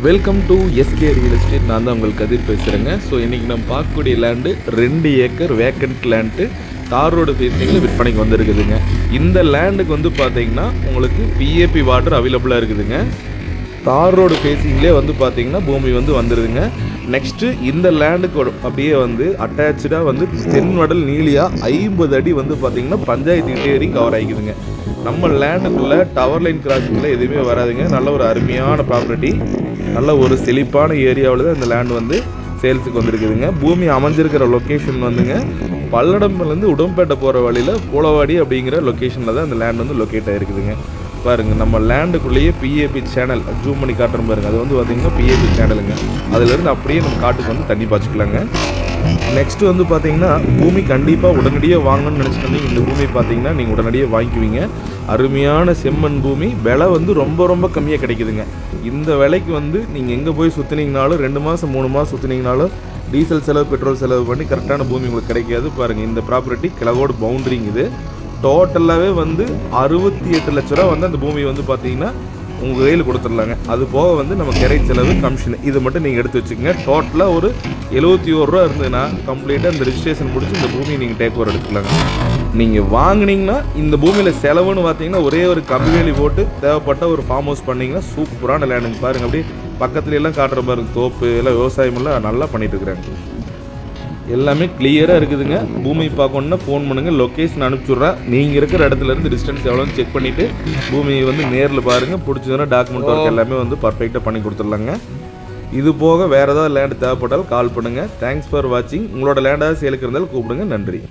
Welcome to SK real estate. நான் தான் உங்களுக்கு கதிர் பேசுகிறேங்க. ஸோ இன்றைக்கி நம்ம பார்க்கக்கூடிய லேண்டு 2 ஏக்கர் வேக்கண்ட் லேண்டு தார் ரோடு ஃபேஸிங்கில் விற்பனைக்கு வந்துருக்குதுங்க. இந்த லேண்டுக்கு வந்து பார்த்தீங்கன்னா உங்களுக்கு பிஏபி வாட்டர் அவைலபிளாக இருக்குதுங்க. தார் ரோடு ஃபேஸிங்லேயே வந்து பார்த்தீங்கன்னா பூமி வந்து வந்துடுதுங்க. நெக்ஸ்ட்டு இந்த லேண்டுக்கு அப்படியே வந்து அட்டாச்சாக வந்து தென்வடல் நீலியாக 50 அடி வந்து பார்த்தீங்கன்னா பஞ்சாயத்து இன்டீரியரிங் கவர் ஆகிக்குதுங்க. நம்ம லேண்டுக்குள்ளே டவர் லைன் கிராசிங்கில் எதுவுமே வராதுங்க. நல்ல ஒரு அருமையான ப்ராப்பர்ட்டி, நல்ல ஒரு செழிப்பான ஏரியாவில் தான் இந்த லேண்ட் வந்து சேல்ஸுக்கு வந்துருக்குதுங்க. பூமி அமைஞ்சிருக்கிற லொக்கேஷன் வந்துங்க பல்லடம்லேருந்து உடம்பேட்டை போகிற வழியில் பூலவாடி அப்படிங்கிற லொக்கேஷனில் தான் இந்த லேண்ட் வந்து லொக்கேட் ஆகிருக்குதுங்க. பாருங்கள், நம்ம லேண்டுக்குள்ளேயே பிஏபி சேனல் ஜூம் பண்ணி காட்டுறோம் பாருங்கள். அது வந்து பார்த்திங்கன்னா பிஏபி சேனலுங்க. அதிலேருந்து அப்படியே நம்ம காட்டுக்கு வந்து தண்ணி பாய்ச்சிக்கலாங்க. நெக்ஸ்ட்டு வந்து பார்த்தீங்கன்னா பூமி கண்டிப்பாக உடனடியாக வாங்கணும்னு நினச்சிட்டு இந்த பூமி பார்த்தீங்கன்னா நீங்கள் உடனடியாக வாங்கிக்குவீங்க. அருமையான செம்மண் பூமி, விலை வந்து ரொம்ப கம்மியாக கிடைக்குதுங்க. இந்த விலைக்கு வந்து நீங்கள் எங்கே போய் சுற்றினீங்கனாலும் 2 மாதம் 3 மாதம் சுற்றினீங்கனாலும் டீசல் செலவு பெட்ரோல் செலவு பண்ணி கரெக்டான பூமி உங்களுக்கு கிடைக்காது. பாருங்கள், இந்த ப்ராப்பர்ட்டி கிழவோடு பவுண்டரிங். இது டோட்டலாகவே வந்து 68 லட்ச ரூபா வந்து அந்த பூமி வந்து பார்த்தீங்கன்னா உங்கள் கையில் கொடுத்துடலாங்க. அது போக வந்து நம்ம கிரை செலவு கமிஷன் இது மட்டும் நீங்கள் எடுத்து வச்சுக்கோங்க. டோட்டலாக ஒரு 71 ரூபா இருந்ததுன்னா கம்ப்ளீட்டாக இந்த ரிஜிஸ்ட்ரேஷன் முடிச்சு இந்த பூமியை நீங்கள் டேக் ஓவர் எடுத்துக்கலாங்க. நீங்கள் வாங்கினீங்கன்னா இந்த பூமியில் செலவுன்னு பார்த்தீங்கன்னா ஒரே ஒரு கம்பிவேலி போட்டு தேவைப்பட்ட ஒரு ஃபார்ம் ஹவுஸ் பண்ணிங்கன்னா சூப்பரான லேண்டுங்க. பாருங்கள், அப்படியே பக்கத்துல எல்லாம் காட்டுற பாருங்க, தோப்பு எல்லாம் விவசாயமெல்லாம் நல்லா பண்ணிட்டு இருக்கிறாங்க. எல்லாமே கிளியராக இருக்குதுங்க. பூமி பார்க்கணுன்னா ஃபோன் பண்ணுங்கள், லொக்கேஷன் அனுப்பிச்சுட்றேன். நீங்கள் இருக்கிற இடத்துலேருந்து டிஸ்டன்ஸ் எவ்வளோன்னு செக் பண்ணிவிட்டு பூமியை வந்து நேரில் பாருங்கள். பிடிச்சதுன்னா டாக்குமெண்ட் ஒர்க் எல்லாமே வந்து பர்ஃபெக்டாக பண்ணி கொடுத்துட்லாங்க. இது போக வேறு ஏதாவது லேண்டு தேவைப்பட்டாலும் கால் பண்ணுங்கள். தேங்க்ஸ் ஃபார் வாட்சிங். உங்களோட லேண்டாக சேலுக்கு இருந்தாலும் கூப்பிடுங்க. நன்றி.